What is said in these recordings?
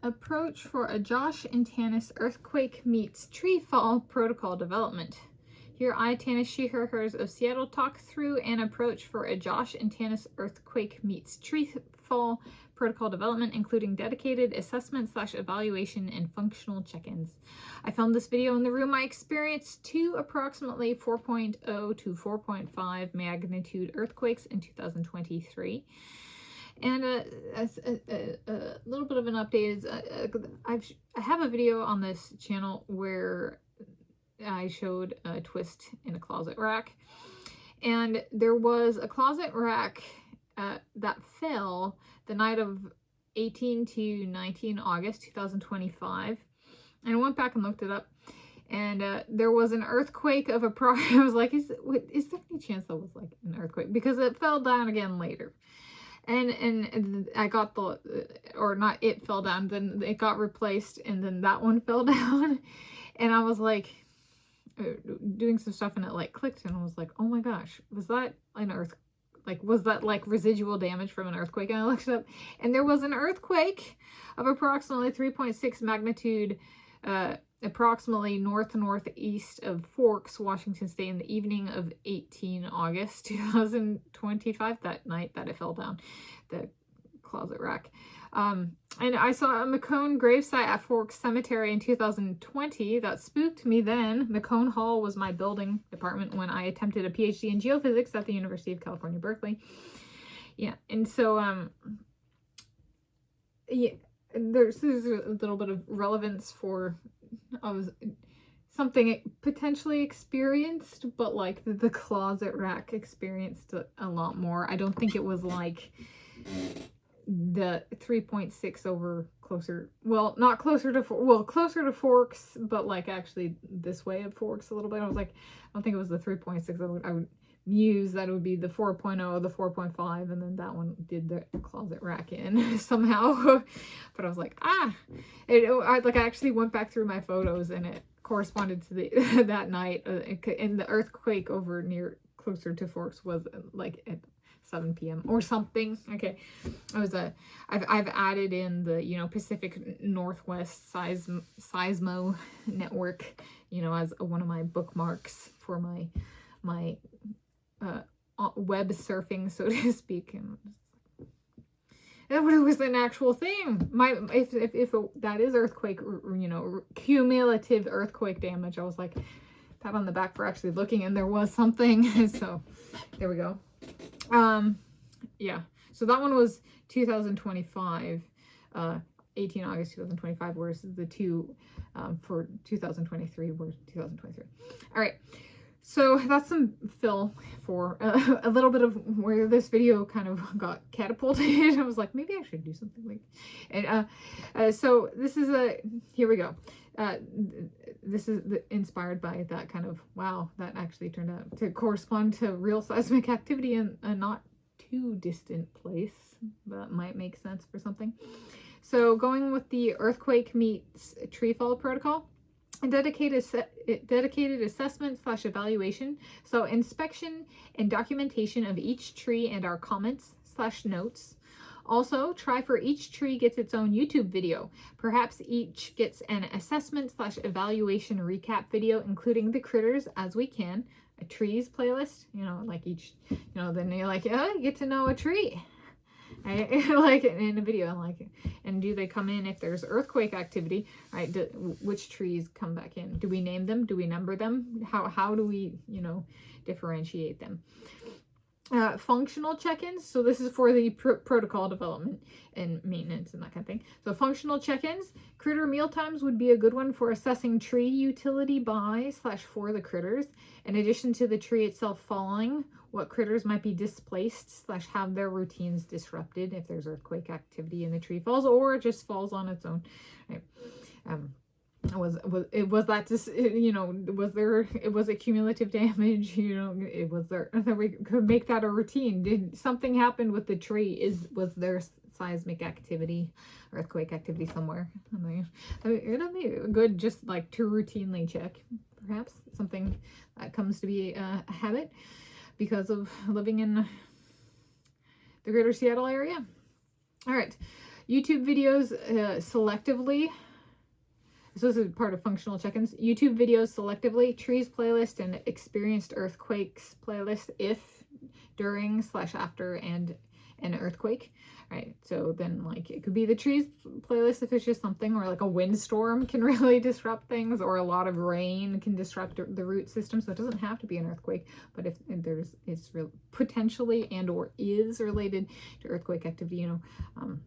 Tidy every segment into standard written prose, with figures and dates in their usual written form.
Approach for a Josh and Tanis earthquake meets tree fall protocol development. Here I, Tanis, she, her, hers of Seattle talk through an approach for a Josh and Tanis earthquake meets tree fall protocol development, including dedicated assessment / evaluation and functional check-ins. I filmed this video in the room I experienced 2 approximately 4.0 to 4.5 magnitude earthquakes in 2023. And a little bit of an update is I have a video on this channel where I showed a twist in a closet rack, and there was a closet rack that fell the night of 18 to 19 August 2025, and I went back and looked it up, and there was an earthquake of I was like, is there any chance that was like an earthquake, because it fell down again later. And I got or not, it fell down, then it got replaced, and then that one fell down. And I was like, doing some stuff, and it like clicked, and I was like, oh my gosh, was that an was that like residual damage from an earthquake? And I looked it up, and there was an earthquake of approximately 3.6 magnitude, approximately northeast of Forks, Washington State, in the evening of 18 August 2025, that night that it fell down, the closet rack. And I saw a McCone gravesite at Forks Cemetery in 2020 that spooked me then. McCone Hall was my building department when I attempted a PhD in geophysics at the University of California, Berkeley. Yeah, and so, yeah, there's a little bit of relevance for something potentially experienced, but like the closet rack experienced a lot more. I don't think it was like the 3.6 over closer, well, not closer to, well, closer to Forks, but like actually this way of Forks a little bit. I was like, I don't think it was the 3.6. I would muse that it would be the 4.0, the 4.5, and then that one did the closet rack in somehow. But I was like, I actually went back through my photos, and it corresponded to the that night, and the earthquake over closer to Forks was like at 7 p.m. or something. Okay, I've added in the Pacific Northwest Seismo network, as one of my bookmarks for my web surfing, so to speak. And it was an actual thing. If that is earthquake, cumulative earthquake damage, I was like, pat on the back for actually looking, and there was something. So there we go. Yeah, so that one was 2025, 18 August 2025, whereas the two for 2023 were 2023. All right, so that's some fill for a little bit of where this video kind of got catapulted. I was like, maybe I should do something like, and so this is here we go. This is inspired by that kind of, wow, that actually turned out to correspond to real seismic activity in a not too distant place. That might make sense for something. So going with the earthquake meets tree fall protocol, a dedicated assessment / evaluation. So inspection and documentation of each tree and our comments / notes. Also, try for each tree gets its own YouTube video. Perhaps each gets an assessment / evaluation recap video, including the critters as we can. A trees playlist, like each, then you're like, you get to know a tree. I like it in a video, I like it. And do they come in if there's earthquake activity, right? Which trees come back in? Do we name them? Do we number them? How do we, differentiate them? Functional check-ins. So this is for the protocol development and maintenance and that kind of thing. So functional check-ins, critter meal times would be a good one for assessing tree utility by / for the critters. In addition to the tree itself falling, what critters might be displaced / have their routines disrupted if there's earthquake activity and the tree falls, or it just falls on its own. Right? Was it cumulative damage? We could make that a routine. Did something happen with the tree? Was there seismic activity, earthquake activity somewhere? It'll be good just like to routinely check, perhaps something that comes to be a habit because of living in the greater Seattle area. All right. YouTube videos selectively. So this is part of functional check-ins. YouTube videos selectively, trees playlist, and experienced earthquakes playlist if, during / after an earthquake. Right, so then like it could be the trees playlist if it's just something, or like a windstorm can really disrupt things, or a lot of rain can disrupt the root system. So it doesn't have to be an earthquake, but if it's real potentially and or is related to earthquake activity, you know,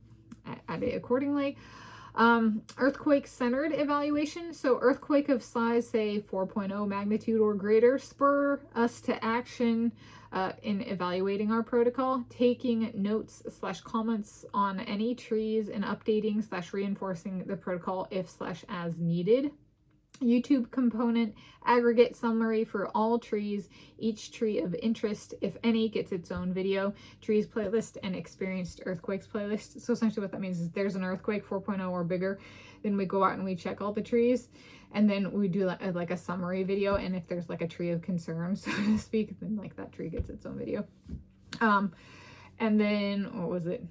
add it accordingly. Earthquake centered evaluation. So earthquake of size, say 4.0 magnitude or greater, spur us to action in evaluating our protocol, taking notes / comments on any trees, and updating / reinforcing the protocol if / as needed. YouTube component aggregate summary for all trees. Each tree of interest, if any, gets its own video. Trees playlist and experienced earthquakes playlist. So essentially what that means is there's an earthquake 4.0 or bigger, then we go out and we check all the trees, and then we do like a summary video, and if there's like a tree of concern, so to speak, then like that tree gets its own video. And then what was it?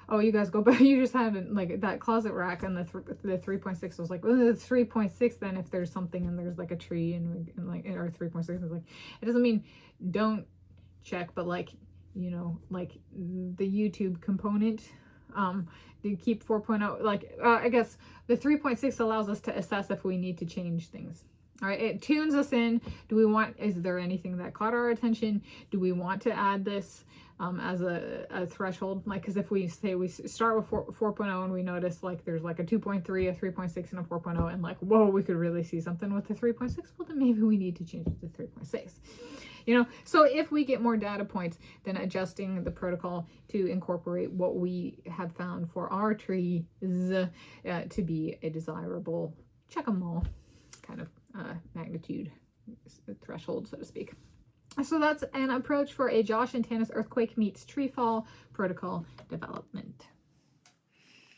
Oh, you guys go back. You just had like that closet rack and the 3.6 was like, well, the 3.6 then if there's something and there's like a tree and like, or 3.6 is like, it doesn't mean don't check, but like, you know, like the YouTube component, to keep 4.0, like, I guess the 3.6 allows us to assess if we need to change things. All right, it tunes us in. Is there anything that caught our attention? Do we want to add this as a threshold? Like, because if we say we start with 4.0 and we notice like there's like a 2.3, a 3.6, and a 4.0, and like, whoa, we could really see something with the 3.6, well, then maybe we need to change it to 3.6. You know, so if we get more data points, then adjusting the protocol to incorporate what we have found for our trees to be a desirable check 'em all kind of magnitude threshold, so to speak. So that's an approach for a Josh and Tanis earthquake meets tree fall protocol development.